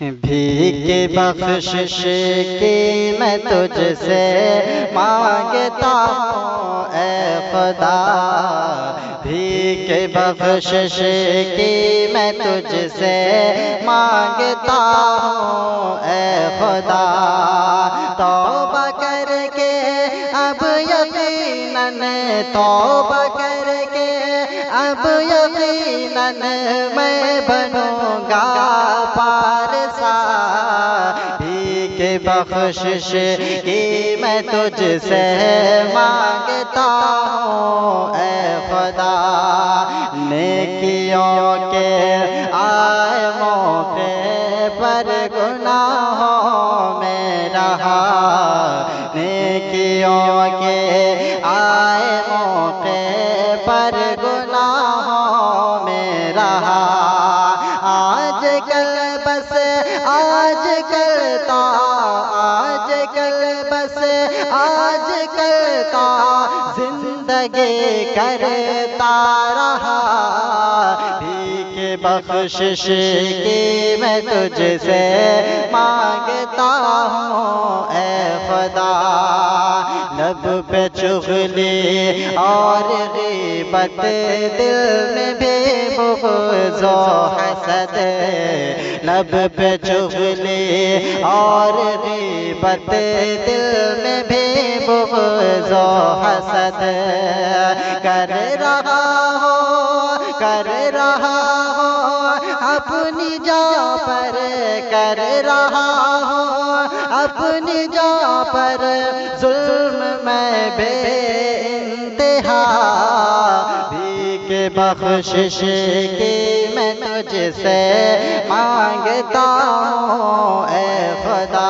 بھیک بخشش کی میں تجھ سے مانگتا ہوں اے خدا، بھیک بخشش کی میں تجھ سے مانگتا ہوں اے خدا، توبہ کر کے اب یقیناً، توبہ کر کے اب یقیناً میں بنوں گا پارسا، بھیک بخشش کی میں تجھ سے مانگتا ہوں اے خدا، نیکیوں کے آئے موقع پر گناہوں میں رہا، نیکیوں کے آئے موقع پر گناہوں میں رہا، آج کل بس آج کرتا، آج کل بس آج کرتا، زندگی کرتا رہا، بھیک بخشش کی میں تجھ سے مانگتا ہوں اے خدا، لب پہ چغلی اور غیبت، دل میں بھی بغض و حسد، لب پہ چغلی اور غیبت، دل میں بھی بغض و حسد، کر رہا ہو اپنی جا پر، کر رہا ہو اپنی جا پر ظلم میں بے انتہا، بھیک بخشش کی میں تجھ سے مانگتا ہوں اے خدا،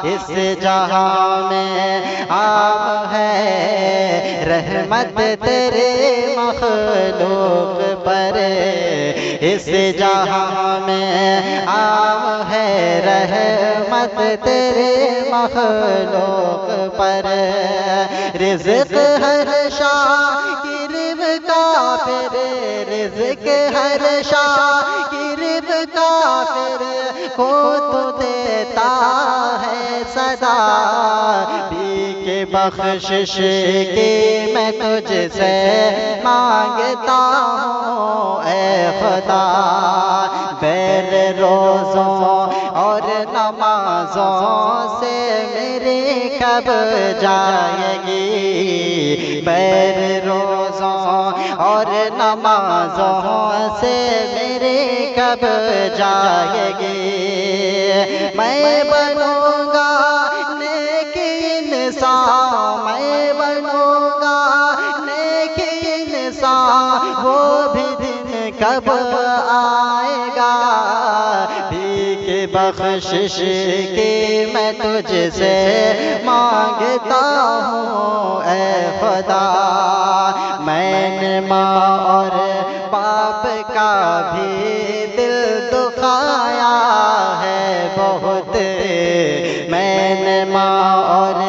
اس جہاں میں عام ہے رحمت تیرے مخلوق پر، اس جہاں میں عام ہے رحمت تیرے مخلوق پر، رزق ہر شاکر کافر، رزق ہر شاکر کافر کو تو دیتا ہے صدا، بھیک بخشش کی میں تجھ سے مانگتا ہوں اے خدا، بیر روزوں اور نمازوں سے میری کب جائے گی، بیر روزوں اور نمازوں سے میری کب جائے گی، میں بنوں گا نیک انسان، میں بنوں گا نیک انسان، وہ بھی دن کب آئے گا، بھیک بخشش کی میں تجھ سے مانگتا ہوں اے خدا، میں نے ماں اور باپ کا بھی دل دکھایا ہے بہت، میں نے ماں اور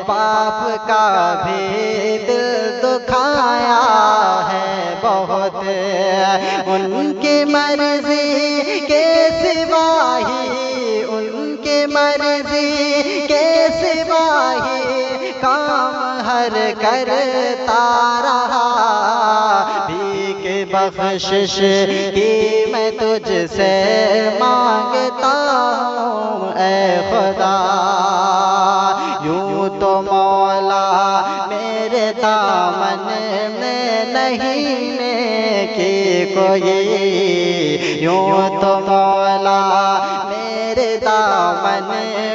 باپ کا بھی دل دکھایا ہے بہت، ان کی مرضی کے سوا ہی، ان کی مرضی کے سوا ہی کام ہر کرتا رہا، بھیک بخشش کی میں تجھ سے مانگتا ہوں اے خدا، یوں تو مولا میرے دامن میں نہیں نیکی کوئی، یوں تو مولا میرے دامن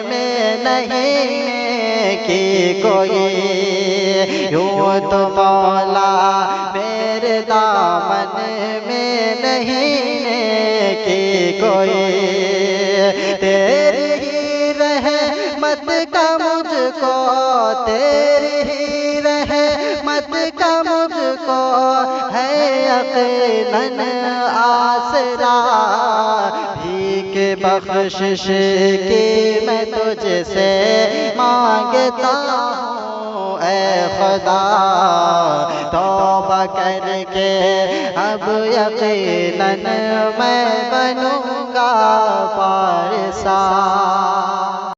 میں نہیں نیکی کوئی، یوں تو مولا میرے دامن میں نہیں نیکی کوئی، تیری ہی رحمت کا مجھ کو، تیری ہی رحمت کا مجھ کو ہے یقیناً آسرا، بھیک بخشش کی میں تجھ سے مانگتا ہوں اے خدا، توبہ کر کے اب یقیناً میں بنوں گا ساتھ